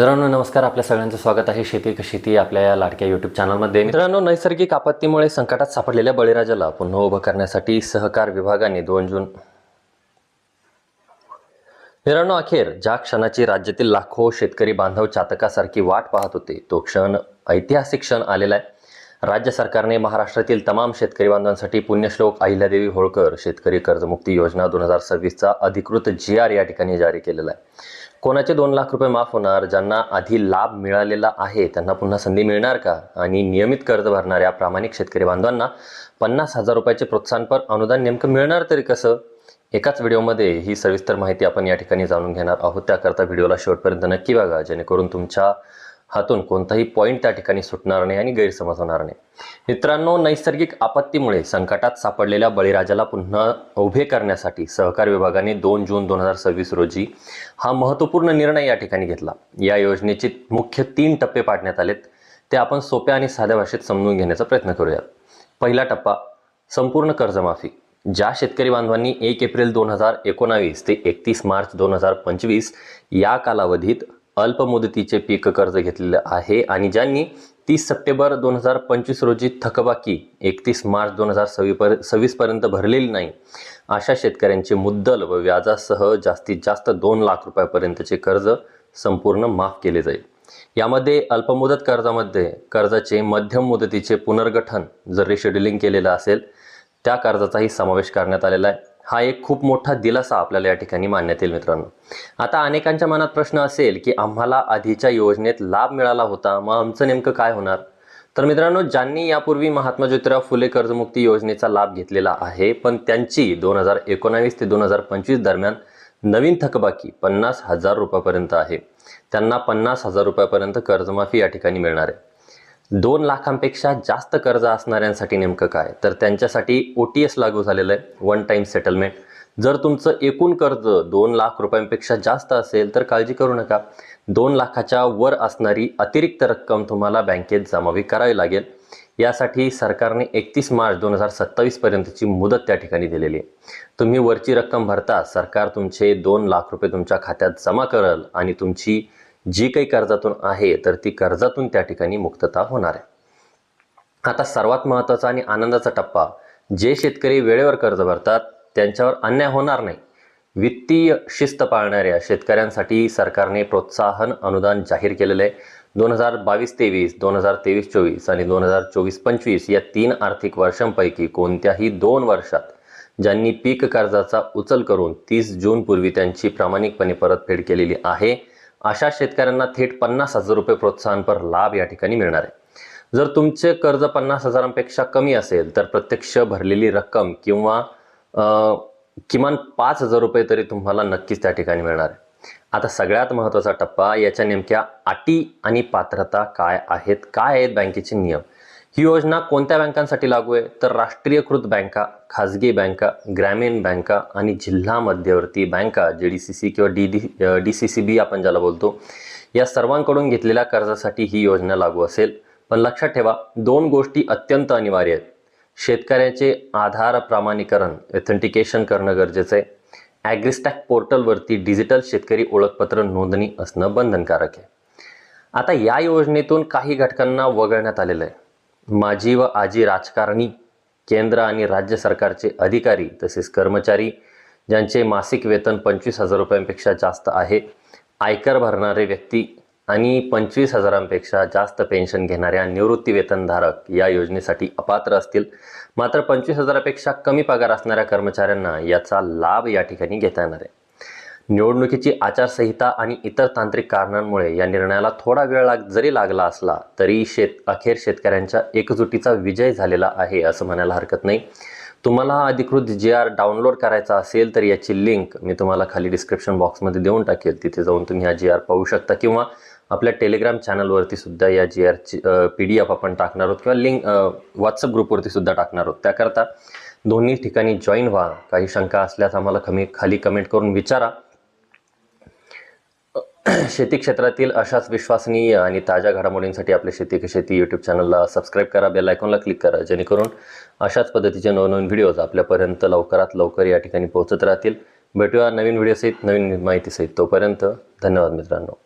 मित्रांनो नमस्कार, आपल्या सगळ्यांचं स्वागत आहे शेती एक शेती आपल्या या लाडक्या यूट्यूब चॅनलमध्ये। मित्रांनो, नैसर्गिक आपत्तीमुळे संकटात सापडलेल्या बळीराजाला पुन्हा उभं करण्यासाठी सहकार विभागाने 2 जून मित्रांनो अखेर ज्या क्षणाची राज्यातील लाखो शेतकरी बांधव चातकासारखी वाट पाहत होते तो क्षण ऐतिहासिक क्षण आलेला आहे। राज्य सरकारने महाराष्ट्रातील तमाम शेतकरी बांधवांसाठी पुण्यश्लोक अहिल्यादेवी होळकर शेतकरी कर्जमुक्ती योजना 2026 चा अधिकृत GR या ठिकाणी जारी केलेला आहे। कोणाचे 2 लाख रुपये माफ होणार, ज्यांना आधी लाभ मिळालेला आहे त्यांना पुन्हा संधी मिळणार का, आणि नियमित कर्ज भरणाऱ्या प्रामाणिक शेतकरी बांधवांना 50,000 रुपयाचे प्रोत्साहनपर अनुदान नेमकं मिळणार तरी कसं, एकाच व्हिडिओमध्ये ही सविस्तर माहिती आपण या ठिकाणी जाणून घेणार आहोत। त्याकरता व्हिडिओला शेवटपर्यंत नक्की बघा, जेणेकरून तुमच्या हातून कोणताही पॉइंट त्या ठिकाणी सुटणार नाही आणि गैरसमज होणार नाही। मित्रांनो, नैसर्गिक आपत्तीमुळे संकटात सापडलेल्या बळीराजाला पुन्हा उभे करण्यासाठी सहकार विभागाने 2 जून 2026 रोजी हा महत्त्वपूर्ण निर्णय या ठिकाणी घेतला। या योजनेचे मुख्य 3 टप्पे पाडण्यात आलेत, ते आपण सोप्या आणि साध्या भाषेत समजून घेण्याचा प्रयत्न करूयात। पहिला टप्पा, संपूर्ण कर्जमाफी। ज्या शेतकरी बांधवांनी 1 एप्रिल 2019 ते 31 मार्च 2025 या कालावधीत अल्पमुदतीचे पीक कर्ज घेतलेले आहे आणि ज्यांनी 30 सप्टेंबर 2025 रोजी थकबाकी 31 मार्च 2026 पर्यंत भरलेली नाही, अशा शेतकऱ्यांचे मुद्दल व व्याजासह जास्तीत जास्त 2 लाख रुपयापर्यंतचे कर्ज संपूर्ण माफ केले जाईल। यामध्ये अल्पमुदत कर्जामध्ये कर्जाचे मध्यम मुदतीचे पुनर्गठन जर रिशेड्यूलिंग केलेलं असेल त्या कर्जाचाही समावेश करण्यात आलेला आहे। हा एक खूप मोठा दिलासा आपल्याला या ठिकाणी मानण्यात येईल। मित्रांनो, आता अनेकांच्या मनात प्रश्न असेल की आम्हाला आधीच्या योजनेत लाभ मिळाला होता, मग आमचं नेमकं काय होणार? तर मित्रांनो, ज्यांनी यापूर्वी महात्मा ज्योतिराव फुले कर्जमुक्ती योजनेचा लाभ घेतलेला आहे पण त्यांची 2019 ते 2025 दरम्यान नवीन थकबाकी 50,000 रुपयापर्यंत आहे, त्यांना 50,000 रुपयापर्यंत कर्जमाफी या ठिकाणी मिळणार आहे। 2 लाखांपेक्षा जास्त कर्ज असणाऱ्यांसाठी नेमकं काय, तर त्यांच्यासाठी OTS लागू झालेलं आहे, वन टाइम सेटलमेंट। जर तुमचं एकूण कर्ज 2 लाख रुपयांपेक्षा जास्त असेल तर काळजी करू नका, 2 लाखाच्या वर असणारी अतिरिक्त रक्कम तुम्हाला बँकेत जमावी करावी लागेल। यासाठी सरकारने 31 मार्च 2027 पर्यंतची मुदत त्या ठिकाणी दिलेली आहे। तुम्ही वरची रक्कम भरता सरकार तुमचे 2 लाख रुपये तुमच्या खात्यात जमा करेल आणि तुमची जी काही कर्जातून आहे तर ती कर्जातून त्या ठिकाणी मुक्तता होणार आहे। आता सर्वात महत्त्वाचा आणि आनंदाचा टप्पा, जे शेतकरी वेळेवर कर्ज भरतात त्यांच्यावर अन्याय होणार नाही। वित्तीय शिस्त पाळणाऱ्या शेतकऱ्यांसाठी सरकारने प्रोत्साहन अनुदान जाहीर केलेले आहे। 2022-23, 2023-24 आणि 2024-25 या 3 आर्थिक वर्षांपैकी कोणत्याही 2 वर्षात ज्यांनी पीक कर्जाचा उचल करून 30 जून पूर्वी त्यांची प्रामाणिकपणे परतफेड केलेली आहे अशा शेतकऱ्यांना थेट 50,000 रुपये प्रोत्साहनपर लाभ या ठिकाणी मिळणार आहे। जर तुमचे कर्ज 50,000पेक्षा कमी असेल तर प्रत्यक्ष भरलेली रक्कम किंवा किमान 5,000 रुपये तरी तुम्हाला नक्कीच त्या ठिकाणी मिळणार आहे। आता सगळ्यात महत्त्वाचा टप्पा, याच्या नेमक्या अटी आणि पात्रता काय आहेत, काय आहेत बँकेचे नियम। ही योजना कोणत्या बँकांसाठी लागू आहे, तर राष्ट्रीयकृत बँका, खाजगी बँका, ग्रामीण बँका आणि जिल्हा मध्यवर्ती बँका JDCC किंवा DCCB आपण ज्याला बोलतो, या सर्वांकडून घेतलेल्या कर्जासाठी ही योजना लागू असेल। पण लक्षात ठेवा, 2 गोष्टी अत्यंत अनिवार्य आहेत। शेतकऱ्याचे आधार प्रमाणीकरण ऑथेंटिकेशन करणं गरजेचं आहे। ॲग्रिस्टॅक पोर्टलवरती डिजिटल शेतकरी ओळखपत्र नोंदणी असणं बंधनकारक आहे। आता या योजनेतून काही घटकांना वगळण्यात आलेलं आहे। माजी व आजी राजकारणी, केंद्र आणि राज्य सरकारचे अधिकारी तसेच कर्मचारी ज्यांचे मासिक वेतन 25,000 रुपयांपेक्षा जास्त आहे, आयकर भरणारे व्यक्ती आणि 25,000पेक्षा जास्त पेन्शन घेणाऱ्या निवृत्ती वेतनधारक या योजनेसाठी अपात्र असतील। मात्र 25,000पेक्षा कमी पगार असणाऱ्या कर्मचाऱ्यांना याचा लाभ या ठिकाणी घेता येणार आहे। निवडणुकीची आचारसंहिता आणि इतर तांत्रिक कारणांमुळे या निर्णयाला थोडा वेळ जरी लागला असला तरी अखेर शेतकऱ्यांच्या एकजुटीचा विजय झालेला आहे असं म्हणायला हरकत नाही। तुम्हाला हा अधिकृत GR डाउनलोड करायचा असेल तर याची लिंक मी तुम्हाला खाली डिस्क्रिप्शन बॉक्समध्ये देऊन टाकेल, तिथे जाऊन तुम्ही हा GR पाहू शकता किंवा आपल्या टेलिग्राम चॅनलवरती सुद्धा या GRची PDF आपण टाकणार आहोत किंवा लिंक व्हॉट्सअप ग्रुपवरती सुद्धा टाकणार आहोत। त्याकरता दोन्ही ठिकाणी जॉईन व्हा। काही शंका असल्यास आम्हाला खाली कमेंट करून विचारा। शेती क्षेत्रातील अशाच विश्वसनीय आणि ताज्या घडामोडींसाठी आपल्या शेती एक शेती यूट्यूब चॅनलला सबस्क्राईब करा, बेल आयकॉनला क्लिक करा, जेणेकरून अशाच पद्धतीचे नवनवीन व्हिडिओज आपल्यापर्यंत लवकरात लवकर या ठिकाणी पोहोचत राहतील। भेटूया नवीन व्हिडिओसहित, नवीन माहितीसहित। तोपर्यंत धन्यवाद मित्रांनो।